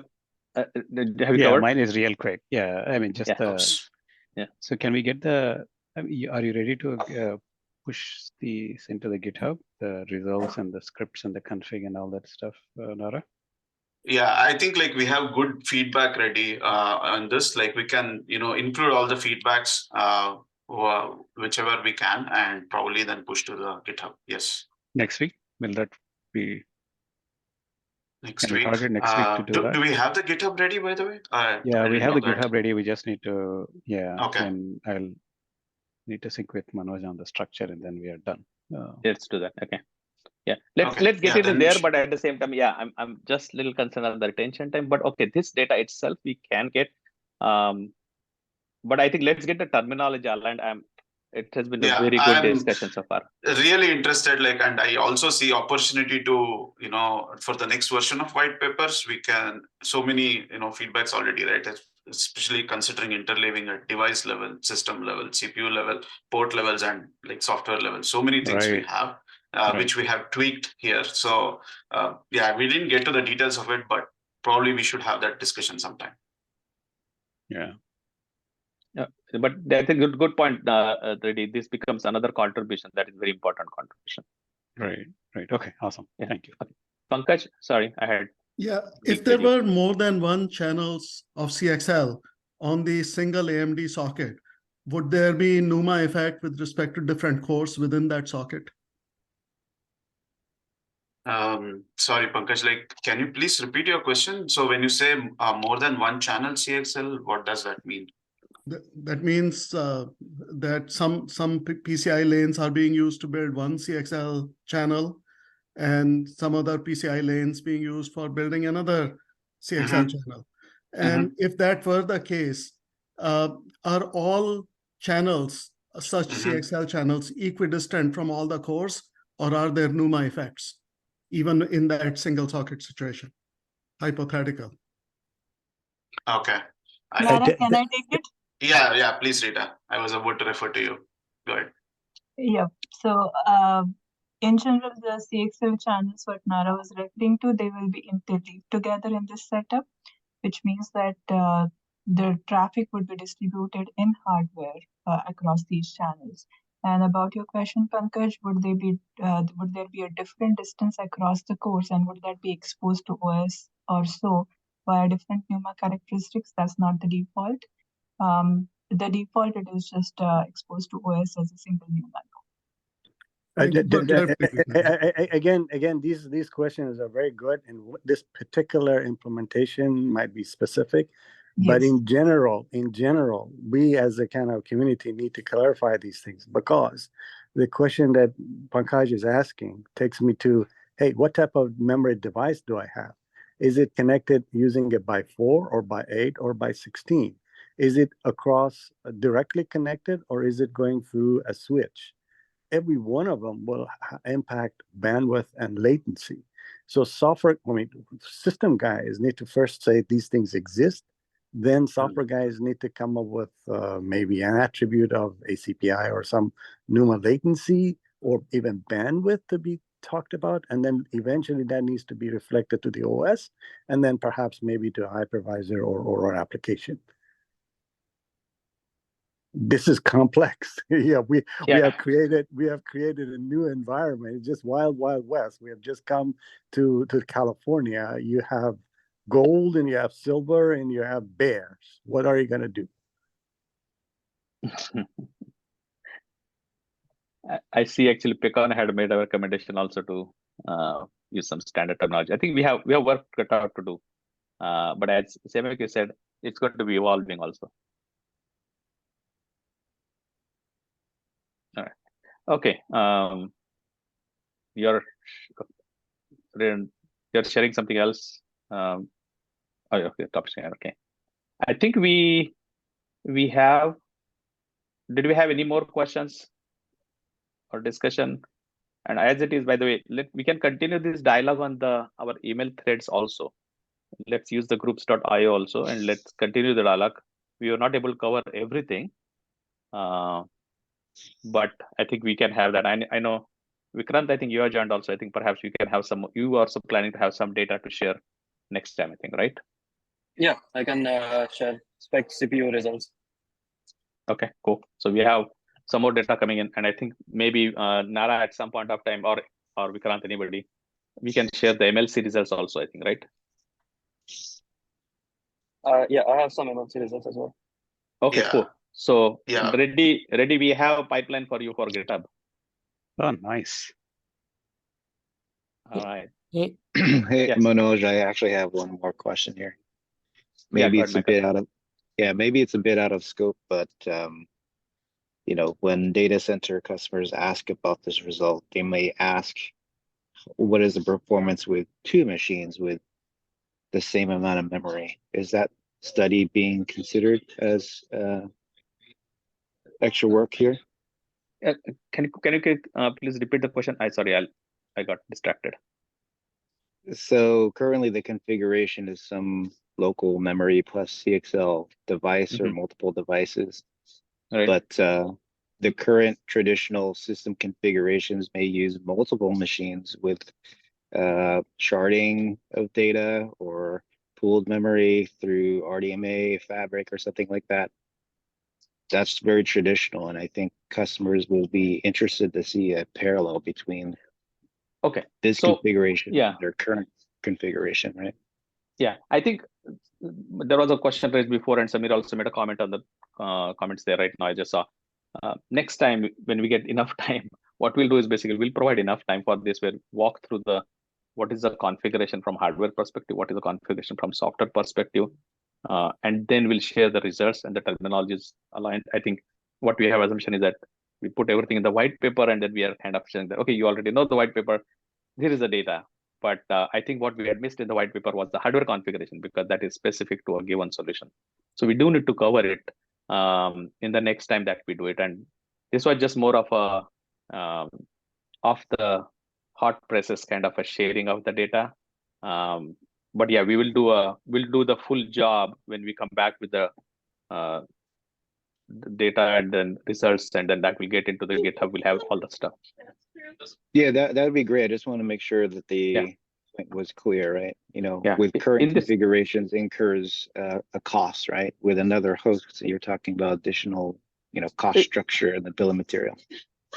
Have you Yeah, covered? mine is real quick. Yeah, I mean, just Yeah. So can we get the? Are you ready to push these into the GitHub, the results and the scripts and the config and all that stuff, Nara? Yeah, I think like we have good feedback ready on this. Like we can, include all the feedbacks, whichever we can, and probably then push to the GitHub. Yes. Next week, will that be? Next week. Target next week to do that. Do we have the GitHub ready, by the way? Yeah, we have the GitHub ready. We just need to, Okay. And I'll need to sync with Manoj on the structure, and then we are done. Let's do that. Okay. Yeah, let's get it in there, but at the same time, I'm just a little concerned on the retention time. But okay, this data itself we can get, but I think let's get the terminology aligned. It has been a very good discussion so far. Really interested, and I also see opportunity to, for the next version of white papers, we can so many, feedbacks already, right? Especially considering interleaving at device level, system level, CPU level, port levels, and like software level. So many things we have. Which we have tweaked here. So we didn't get to the details of it, but probably we should have that discussion sometime. Yeah. But that's a good point, Reddy. This becomes another contribution that is very important contribution. Right. Okay, awesome. Yeah. Thank you. Okay. Pankaj, sorry, I had. Yeah, if there were more than one channels of CXL on the single AMD socket, would there be NUMA effect with respect to different cores within that socket? Sorry, Pankaj, can you please repeat your question? So when you say more than one channel CXL, what does that mean? That means that some PCI lanes are being used to build one CXL channel, and some other PCI lanes being used for building another CXL channel. And if that were the case, are all channels, such CXL channels, equidistant from all the cores, or are there NUMA effects, even in that single socket situation? Hypothetical. Okay. Lara, can I take it? Yeah, please, Rita. I was about to refer to you. Go ahead. Yeah. So in general, the CXL channels what Nara was referring to, they will be interleaved together in this setup, which means that the traffic would be distributed in hardware across these channels. And about your question, Pankaj, would there be a different distance across the cores, and would that be exposed to OS or so via different NUMA characteristics? That's not the default. The default, it is just exposed to OS as a single NUMA. Again, these questions are very good, and this particular implementation might be specific, but in general, we as a kind of community need to clarify these things, because the question that Pankaj is asking takes me to, hey, what type of memory device do I have? Is it connected using a by 4 or by 8 or by 16? Is it across directly connected, or is it going through a switch? Every one of them will impact bandwidth and latency. So system guys need to first say these things exist. Then software guys need to come up with maybe an attribute of ACPI or some NUMA latency or even bandwidth to be talked about. And then eventually that needs to be reflected to the OS, and then perhaps maybe to a hypervisor or an application. This is complex. We have created a new environment. It's just wild west. We have just come to California. You have gold and you have silver and you have bears. What are you going to do? I see actually Pecon had made a recommendation also to use some standard terminology. I think we have work cut out to do. But as Semek you said, it's going to be evolving also. All right. Okay. You're sharing something else. Oh, okay. Top share. Okay. I think we have. Did we have any more questions or discussion? And as it is, by the way, we can continue this dialogue on our email threads also. Let's use the groups.io also, and let's continue the dialogue. We were not able to cover everything, but I think we can have that. I know, Vikrant, I think you are joined also. I think perhaps we can have some. You are also planning to have some data to share next time, I think, right? Yeah, I can share spec CPU results. Okay, cool. So we have some more data coming in, and I think maybe Nara at some point of time, or Vikrant, anybody, we can share the MLC results also, I think, right? Yeah, I have some MLC results as well. Okay, Yeah. cool. So Yeah. ready, we have a pipeline for you for GitHub. Oh, nice. All right. Hey, Hey, Yes. Manoj, I actually have one more question here. Maybe Yeah, it's a bit out of, maybe it's a bit out of scope, but you know, when data center customers ask about this result, they may ask, what is the performance with two machines with the same amount of memory? Is that study being considered as extra work here? Can you please repeat the question? I got distracted. So currently the configuration is some local memory plus CXL device or multiple devices. Right. But the current traditional system configurations may use multiple machines with sharding of data or pooled memory through RDMA, Fabric, or something like that. That's very traditional, and I think customers will be interested to see a parallel between this configuration and their current configuration, right? Yeah, I think there was a question raised before, and Samir also made a comment on the comments there right now. I just saw. Next time, when we get enough time, what we'll do is basically we'll provide enough time for this. We'll walk through what is the configuration from hardware perspective, what is the configuration from software perspective, and then we'll share the results and the terminologies aligned. I think what we have assumption is that we put everything in the white paper, and then we are kind of saying that, okay, you already know the white paper, here is the data. But I think what we had missed in the white paper was the hardware configuration, because that is specific to a given solution. So we do need to cover it in the next time that we do it. And this was just more of a off the hot presses kind of a sharing of the data. But yeah, we'll do the full job when we come back with the data and then results, and then that will get into the GitHub. We'll have all the stuff. Yeah, that would be great. I just want to make sure that the point was clear, right? You know, with current configurations incurs a cost, right? With another host, you're talking about additional, cost structure and the bill of material.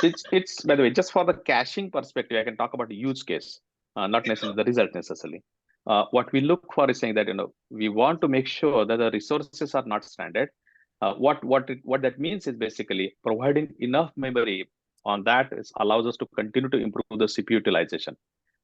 It's by the way, just for the caching perspective, I can talk about the use case, not necessarily the result necessarily. What we look for is saying that we want to make sure that the resources are not stranded. What that means is basically providing enough memory on that allows us to continue to improve the CPU utilization.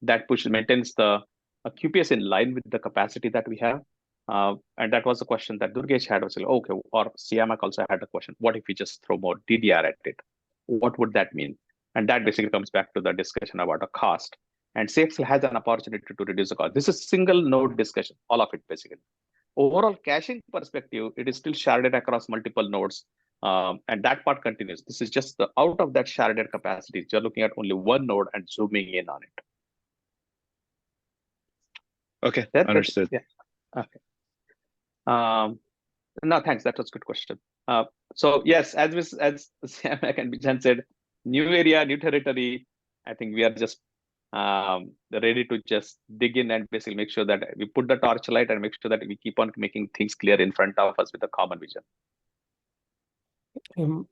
That maintains the QPS in line with the capacity that we have. And that was the question that Durgesh had. Was like, okay, or Siamak also had a question. What if we just throw more DDR at it? What would that mean? And that basically comes back to the discussion about a cost. And CXL has an opportunity to reduce the cost. This is single node discussion, all of it basically. Overall caching perspective, it is still sharded across multiple nodes. And that part continues. This is just the out of that sharded capacity. You're looking at only one node and zooming in on it. Okay, understood. Yeah. Okay. No, thanks. That was a good question. So yes, as Siamak and Bijan said, new area, new territory. I think we are just ready to just dig in and basically make sure that we put the torchlight and make sure that we keep on making things clear in front of us with a common vision.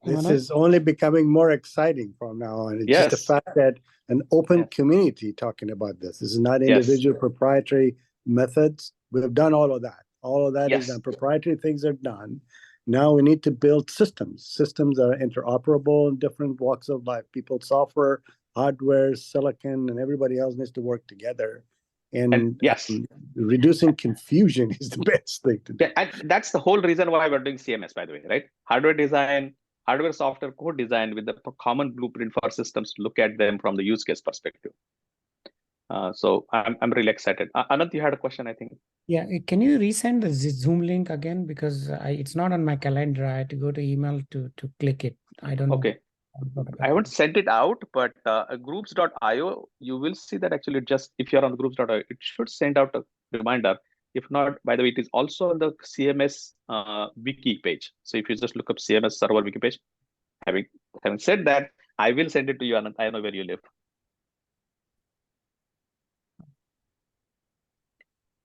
This is only becoming more exciting from now on. It's just the fact that an open community talking about this. This is not individual proprietary methods. We've done all of that. All of that is done. Proprietary things are done. Now we need to build systems. Systems that are interoperable in different walks of life. People, software, hardware, silicon, and everybody else needs to work together. And reducing confusion is the best thing to do. And that's the whole reason why we're doing CMS, by the way, right? Hardware design, hardware software co-designed with the common blueprint for systems to look at them from the use case perspective. So I'm really excited. Anant, you had a question, I think. Yeah, can you resend the Zoom link again, because it's not on my calendar. I had to go to email to click it. I don't know. Okay. I haven't sent it out, but groups.io, you will see that actually just, if you're on groups.io, it should send out a reminder. If not, by the way, it is also on the CMS wiki page. So if you just look up CMS server wiki page, having said that, I will send it to you, Anand. I know where you live.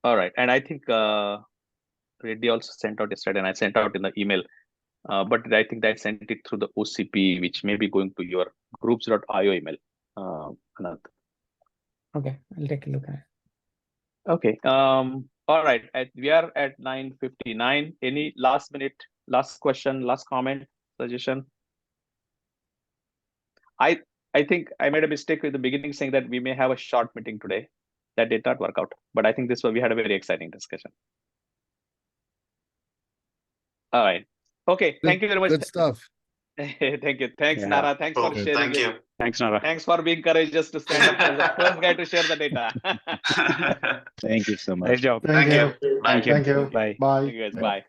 All right. And I think Reddy also sent out yesterday, and I sent out in the email. But I think I sent it through the OCP, which may be going to your groups.io email. Anand. Okay, I'll take a look at it. Okay. All right. We are at 9:59. Any last question, last comment, suggestion? I think I made a mistake with the beginning saying that we may have a short meeting today. That did not work out. But I think we had a very exciting discussion. All right. Okay. Thank you very much. Good stuff. Thank you. Thanks, Nara. Thanks for sharing. Thank you. Thanks, Nara. Thanks for being courageous to stand up as the first guy to share the data. Thank you so much. Nice job. Thank you. Thank you. Thank you. Bye. Thank you guys. Bye.